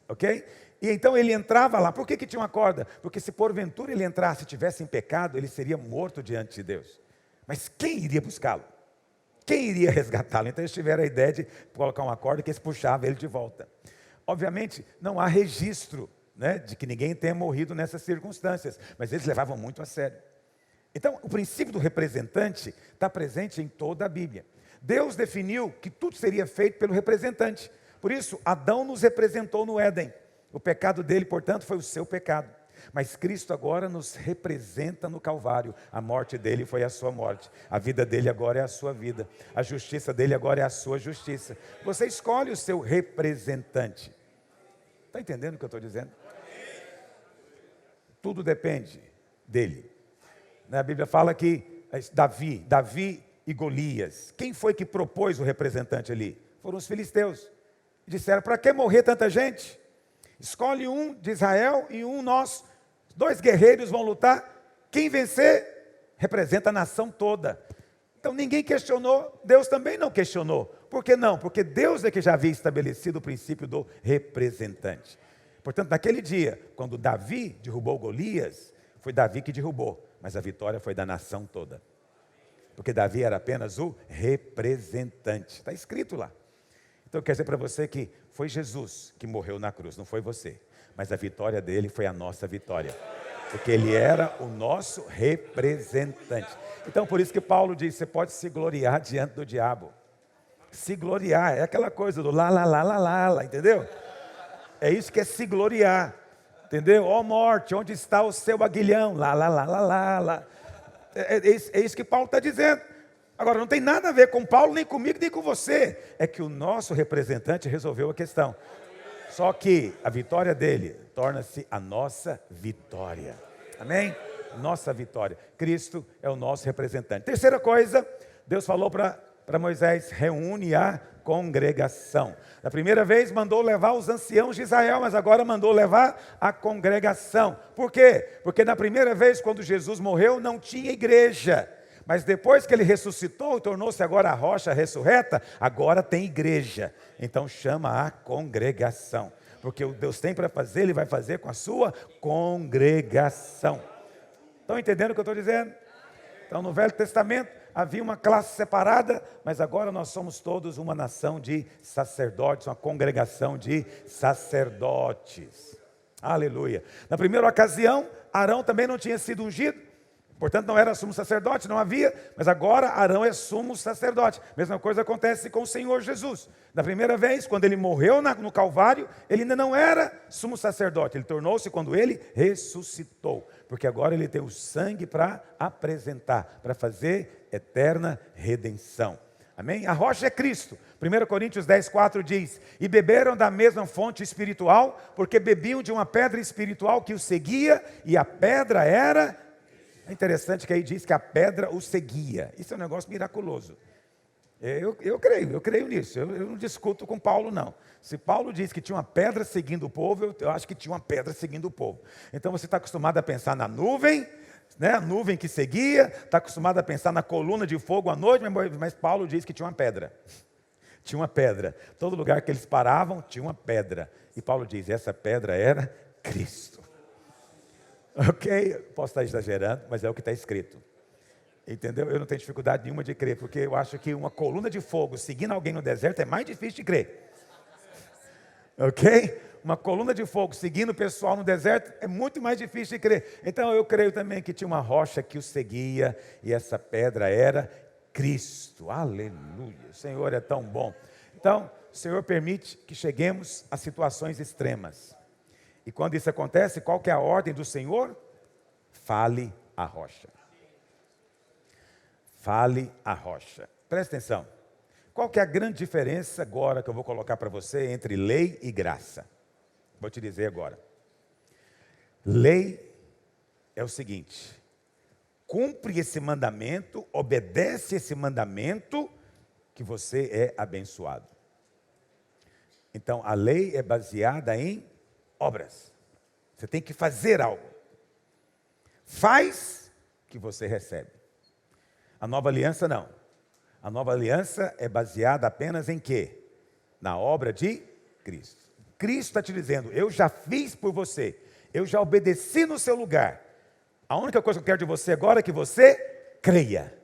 ok? E então ele entrava lá. Por que tinha uma corda? Porque se porventura ele entrasse e tivesse em pecado, ele seria morto diante de Deus. Mas quem iria buscá-lo? Quem iria resgatá-lo? Então eles tiveram a ideia de colocar uma corda que eles puxavam ele de volta. Obviamente não há registro, né, de que ninguém tenha morrido nessas circunstâncias, mas eles levavam muito a sério. Então o princípio do representante está presente em toda a Bíblia. Deus definiu que tudo seria feito pelo representante. Por isso Adão nos representou no Éden. O pecado dele, portanto, foi o seu pecado. Mas Cristo agora nos representa no Calvário. A morte dele foi a sua morte. A vida dele agora é a sua vida. A justiça dele agora é a sua justiça. Você escolhe o seu representante. Está entendendo o que eu estou dizendo? Tudo depende dele. A Bíblia fala que Davi e Golias. Quem foi que propôs o representante ali? Foram os filisteus. Disseram, para que morrer tanta gente? Escolhe um de Israel e um nós. 2 guerreiros vão lutar. Quem vencer, representa a nação toda. Então ninguém questionou, Deus também não questionou. Por que não? Porque Deus é que já havia estabelecido o princípio do representante. Portanto, naquele dia, quando Davi derrubou Golias, foi Davi que derrubou, mas a vitória foi da nação toda. Porque Davi era apenas o representante. Está escrito lá. Então eu quero dizer para você que foi Jesus que morreu na cruz, não foi você. Mas a vitória dele foi a nossa vitória. Porque ele era o nosso representante. Então por isso que Paulo diz, você pode se gloriar diante do diabo. Se gloriar, é aquela coisa do lá, entendeu? É isso que é se gloriar. Entendeu? Ó morte, onde está o seu aguilhão? Lá. É isso que Paulo está dizendo. Agora, não tem nada a ver com Paulo, nem comigo, nem com você. É que o nosso representante resolveu a questão. Só que a vitória dele torna-se a nossa vitória. Amém? Nossa vitória. Cristo é o nosso representante. Terceira coisa, Deus falou para Moisés, reúne a congregação. Da primeira vez mandou levar os anciãos de Israel, mas agora mandou levar a congregação. Por quê? Porque na primeira vez, quando Jesus morreu, não tinha igreja. Mas depois que ele ressuscitou e tornou-se agora a rocha ressurreta, agora tem igreja. Então chama a congregação. Porque o Deus tem para fazer, ele vai fazer com a sua congregação. Estão entendendo o que eu estou dizendo? Então no Velho Testamento havia uma classe separada, mas agora nós somos todos uma nação de sacerdotes, uma congregação de sacerdotes. Aleluia. Na primeira ocasião, Arão também não tinha sido ungido. Portanto, não era sumo sacerdote, não havia, mas agora Arão é sumo sacerdote. Mesma coisa acontece com o Senhor Jesus. Da primeira vez, quando ele morreu no Calvário, ele ainda não era sumo sacerdote. Ele tornou-se quando ele ressuscitou. Porque agora ele tem o sangue para apresentar, para fazer eterna redenção. Amém? A rocha é Cristo. 1 Coríntios 10:4 diz, e beberam da mesma fonte espiritual, porque bebiam de uma pedra espiritual que os seguia, e a pedra era... É interessante que aí diz que a pedra o seguia. Isso é um negócio miraculoso. Eu creio nisso. Eu não discuto com Paulo, não. Se Paulo diz que tinha uma pedra seguindo o povo, eu acho que tinha uma pedra seguindo o povo. Então você está acostumado a pensar na nuvem, né? A nuvem que seguia, está acostumado a pensar na coluna de fogo à noite, mas Paulo diz que tinha uma pedra. Tinha uma pedra. Todo lugar que eles paravam, tinha uma pedra. E Paulo diz, essa pedra era Cristo. Ok? Posso estar exagerando, mas é o que está escrito. Entendeu? Eu não tenho dificuldade nenhuma de crer, porque eu acho que uma coluna de fogo seguindo alguém no deserto é mais difícil de crer. Ok? Uma coluna de fogo seguindo o pessoal no deserto é muito mais difícil de crer. Então eu creio também que tinha uma rocha que o seguia, e essa pedra era Cristo. Aleluia. O Senhor é tão bom. Então, o Senhor permite que cheguemos a situações extremas. E quando isso acontece, qual que é a ordem do Senhor? Fale a rocha. Fale a rocha. Presta atenção. Qual que é a grande diferença agora que eu vou colocar para você entre lei e graça? Vou te dizer agora. Lei é o seguinte: cumpre esse mandamento, obedece esse mandamento, que você é abençoado. Então, a lei é baseada em obras. Você tem que fazer algo. Faz que você recebe. A nova aliança não. A nova aliança é baseada apenas em quê? Na obra de Cristo. Cristo está te dizendo, eu já fiz por você. Eu já obedeci no seu lugar. A única coisa que eu quero de você agora é que você creia.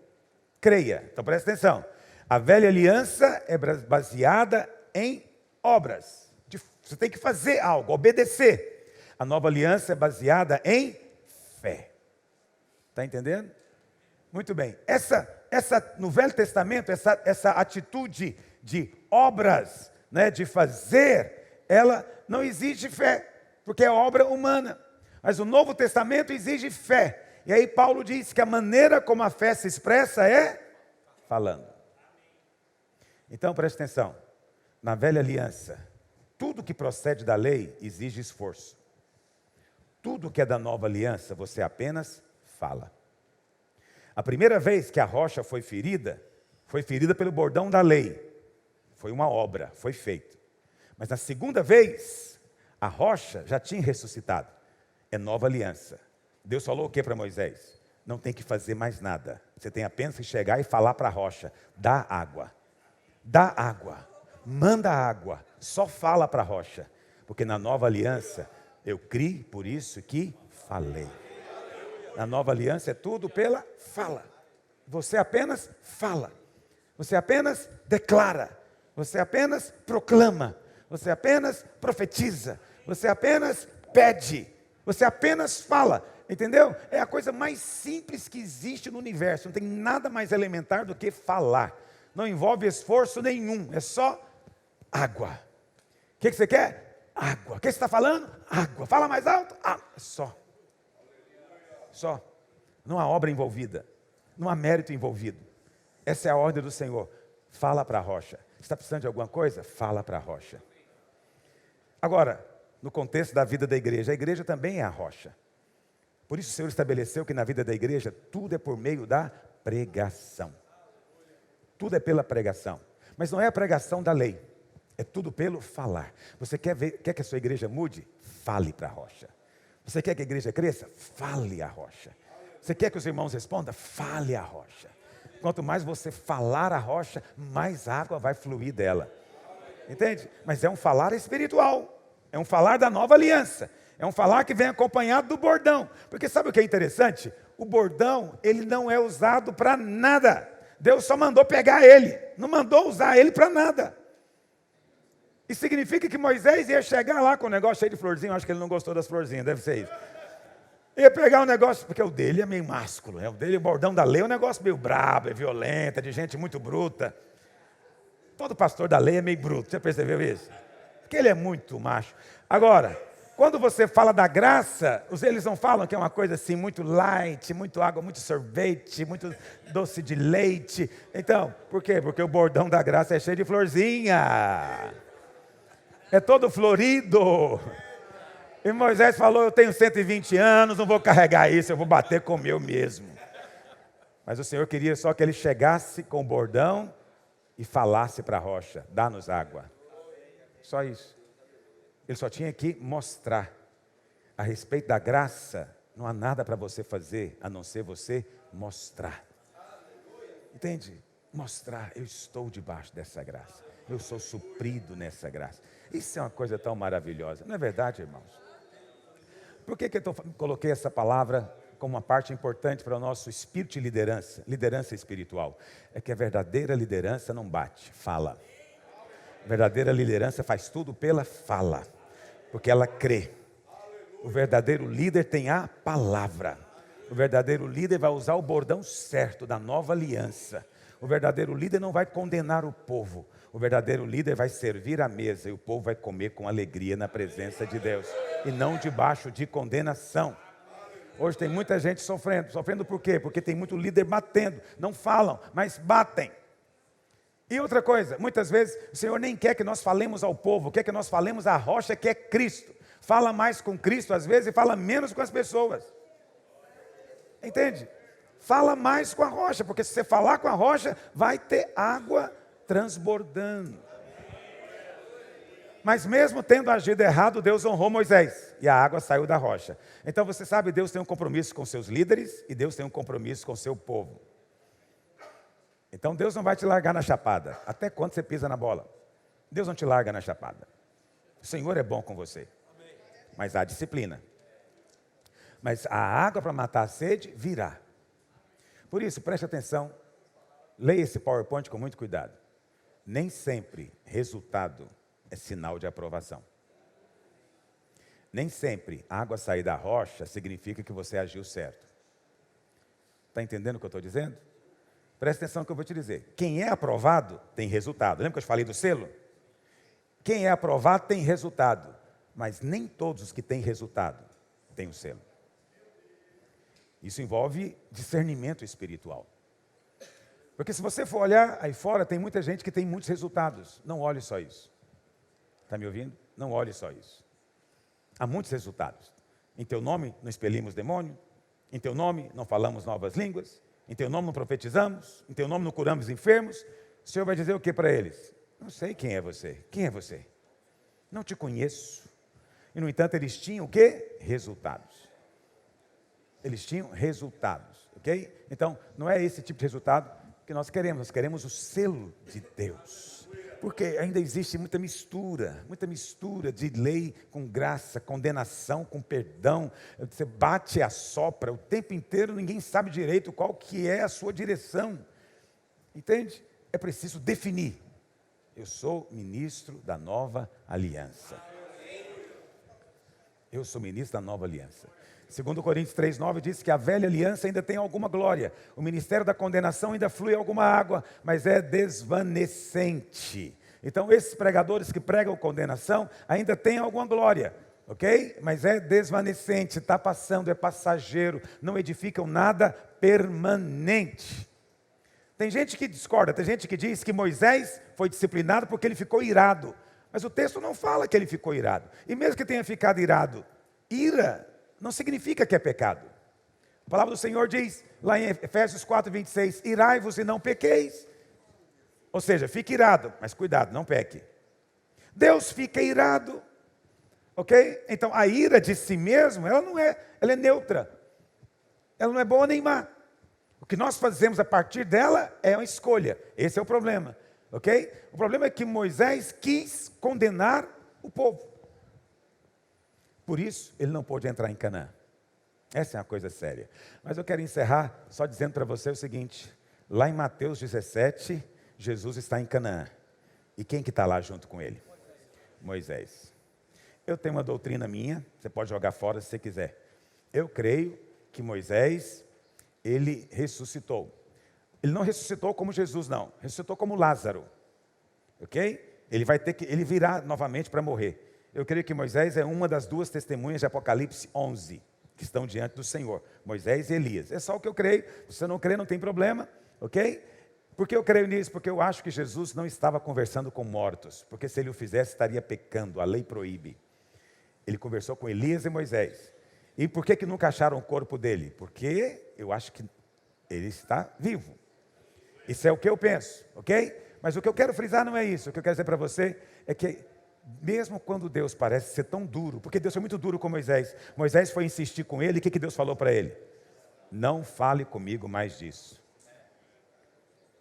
Creia. Então presta atenção. A velha aliança é baseada em obras. Você tem que fazer algo, obedecer. A nova aliança é baseada em fé. Está entendendo? Muito bem. No Velho Testamento, essa atitude de obras, né, de fazer, ela não exige fé, porque é obra humana. Mas o Novo Testamento exige fé. E aí Paulo diz que a maneira como a fé se expressa é falando. Então preste atenção. Na velha aliança, tudo que procede da lei exige esforço. Tudo que é da nova aliança, você apenas fala. A primeira vez que a rocha foi ferida pelo bordão da lei. Foi uma obra, foi feito. Mas na segunda vez, a rocha já tinha ressuscitado. É nova aliança. Deus falou o que para Moisés? Não tem que fazer mais nada. Você tem apenas que chegar e falar para a rocha: dá água. Dá água. Manda água. Só fala para a rocha. Porque na nova aliança, eu criei, por isso que falei. Na nova aliança é tudo pela fala. Você apenas fala. Você apenas declara. Você apenas proclama. Você apenas profetiza. Você apenas pede. Você apenas fala. Entendeu? É a coisa mais simples que existe no universo. Não tem nada mais elementar do que falar. Não envolve esforço nenhum. É só água. O que você quer? Água. O que você está falando? Água. Fala mais alto? Ah, só. Só. Não há obra envolvida. Não há mérito envolvido. Essa é a ordem do Senhor. Fala para a rocha. Está precisando de alguma coisa? Fala para a rocha. Agora, no contexto da vida da igreja, a igreja também é a rocha. Por isso o Senhor estabeleceu que na vida da igreja, tudo é por meio da pregação. Tudo é pela pregação. Mas não é a pregação da lei. É tudo pelo falar. Você quer que a sua igreja mude? Fale para a rocha. Você quer que a igreja cresça? Fale a rocha. Você quer que os irmãos respondam? Fale a rocha. Quanto mais você falar a rocha, mais água vai fluir dela. Entende? Mas é um falar espiritual. É um falar da nova aliança. É um falar que vem acompanhado do bordão. Porque sabe o que é interessante? O bordão, ele não é usado para nada. Deus só mandou pegar ele. Não mandou usar ele para nada. Isso significa que Moisés ia chegar lá com um negócio cheio de florzinha. Acho que ele não gostou das florzinhas, deve ser isso. Ia pegar um negócio, porque o dele é meio másculo. O dele, o bordão da lei, é um negócio meio brabo, é violento, é de gente muito bruta. Todo pastor da lei é meio bruto, já percebeu isso? Porque ele é muito macho. Agora, quando você fala da graça, eles não falam que é uma coisa assim, muito light, muito água, muito sorvete, muito doce de leite. Então, por quê? Porque o bordão da graça é cheio de florzinha. É todo florido. E Moisés falou, eu tenho 120 anos, não vou carregar isso, eu vou bater com o meu mesmo. Mas o Senhor queria só que ele chegasse com o bordão e falasse para a rocha, dá-nos água. Só isso. Ele só tinha que mostrar. A respeito da graça, não há nada para você fazer, a não ser você mostrar. Entende? Mostrar, eu estou debaixo dessa graça. Eu sou suprido nessa graça. Isso é uma coisa tão maravilhosa. Não é verdade, irmãos? Por que eu coloquei essa palavra como uma parte importante para o nosso espírito de liderança? Liderança espiritual. É que a verdadeira liderança não bate, fala. A verdadeira liderança faz tudo pela fala. Porque ela crê. O verdadeiro líder tem a palavra. O verdadeiro líder vai usar o bordão certo da nova aliança. O verdadeiro líder não vai condenar o povo. O verdadeiro líder vai servir à mesa e o povo vai comer com alegria na presença de Deus. E não debaixo de condenação. Hoje tem muita gente sofrendo. Sofrendo por quê? Porque tem muito líder batendo. Não falam, mas batem. E outra coisa, muitas vezes o Senhor nem quer que nós falemos ao povo. Quer que nós falemos à rocha que é Cristo. Fala mais com Cristo às vezes e fala menos com as pessoas. Entende? Fala mais com a rocha, porque se você falar com a rocha, vai ter água transbordando. Mas mesmo tendo agido errado, Deus honrou Moisés e a água saiu da rocha. Então você sabe, Deus tem um compromisso com seus líderes e Deus tem um compromisso com seu povo. Então Deus não vai te largar na chapada, até quando você pisa na bola. Deus não te larga na chapada. O Senhor é bom com você, mas há disciplina. Mas a água para matar a sede virá. Por isso, preste atenção, leia esse PowerPoint com muito cuidado. Nem sempre resultado é sinal de aprovação. Nem sempre água sair da rocha significa que você agiu certo. Está entendendo o que eu estou dizendo? Preste atenção no que eu vou te dizer. Quem é aprovado tem resultado. Lembra que eu te falei do selo? Quem é aprovado tem resultado. Mas nem todos os que têm resultado têm o selo. Isso envolve discernimento espiritual. Porque se você for olhar aí fora, tem muita gente que tem muitos resultados. Não olhe só isso. Está me ouvindo? Não olhe só isso. Há muitos resultados. Em teu nome não expelimos demônio. Em teu nome não falamos novas línguas. Em teu nome não profetizamos. Em teu nome não curamos enfermos. O Senhor vai dizer o que para eles? Não sei quem é você. Quem é você? Não te conheço. E no entanto eles tinham o quê? Resultados. Eles tinham resultados, ok? Então, não é esse tipo de resultado que nós queremos o selo de Deus. Porque ainda existe muita mistura de lei com graça, condenação com perdão. Você bate e assopra o tempo inteiro, ninguém sabe direito qual que é a sua direção. Entende? É preciso definir. Eu sou ministro da nova aliança. Eu sou ministro da nova aliança. 2 Coríntios 3,9 diz que a velha aliança ainda tem alguma glória. O ministério da condenação ainda flui alguma água, mas é desvanecente. Então esses pregadores que pregam condenação ainda têm alguma glória, ok? Mas é desvanecente, está passando, é passageiro, não edificam nada permanente. Tem gente que discorda, tem gente que diz que Moisés foi disciplinado porque ele ficou irado. Mas o texto não fala que ele ficou irado. E mesmo que tenha ficado irado, ira não significa que é pecado. A palavra do Senhor diz, lá em Efésios 4:26, irai-vos e não pequeis. Ou seja, fique irado, mas cuidado, não peque. Deus fica irado, ok? Então a ira de si mesmo, ela é neutra. Ela não é boa nem má. O que nós fazemos a partir dela é uma escolha. Esse é o problema, ok? O problema é que Moisés quis condenar o povo. Por isso, ele não pôde entrar em Canaã. Essa é uma coisa séria. Mas eu quero encerrar só dizendo para você o seguinte. Lá em Mateus 17, Jesus está em Canaã. E quem que está lá junto com ele? Moisés. Eu tenho uma doutrina minha, você pode jogar fora se você quiser. Eu creio que Moisés, ele ressuscitou. Ele não ressuscitou como Jesus, não. Ressuscitou como Lázaro. Ok? Ele virá novamente para morrer. Eu creio que Moisés é uma das duas testemunhas de Apocalipse 11, que estão diante do Senhor. Moisés e Elias. É só o que eu creio. Se você não crê, não tem problema. Ok? Por que eu creio nisso? Porque eu acho que Jesus não estava conversando com mortos. Porque se ele o fizesse, estaria pecando. A lei proíbe. Ele conversou com Elias e Moisés. E por que nunca acharam o corpo dele? Porque eu acho que ele está vivo. Isso é o que eu penso. Ok? Mas o que eu quero frisar não é isso. O que eu quero dizer para você é que, mesmo quando Deus parece ser tão duro, porque Deus foi muito duro com Moisés, Moisés foi insistir com ele, e o que Deus falou para ele? Não fale comigo mais disso.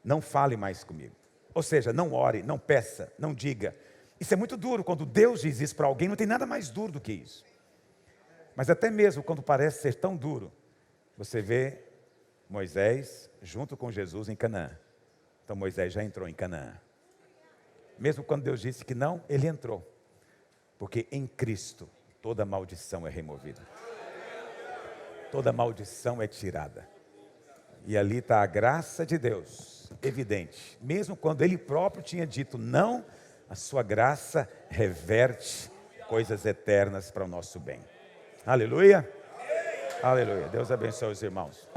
Não fale mais comigo. Ou seja, não ore, não peça, não diga. Isso é muito duro. Quando Deus diz isso para alguém, não tem nada mais duro do que isso. Mas até mesmo quando parece ser tão duro, você vê Moisés junto com Jesus em Canaã. Então Moisés já entrou em Canaã. Mesmo quando Deus disse que não, ele entrou. Porque em Cristo toda maldição é removida. Toda maldição é tirada. E ali está a graça de Deus, evidente. Mesmo quando Ele próprio tinha dito não, a sua graça reverte coisas eternas para o nosso bem. Aleluia. Aleluia. Deus abençoe os irmãos.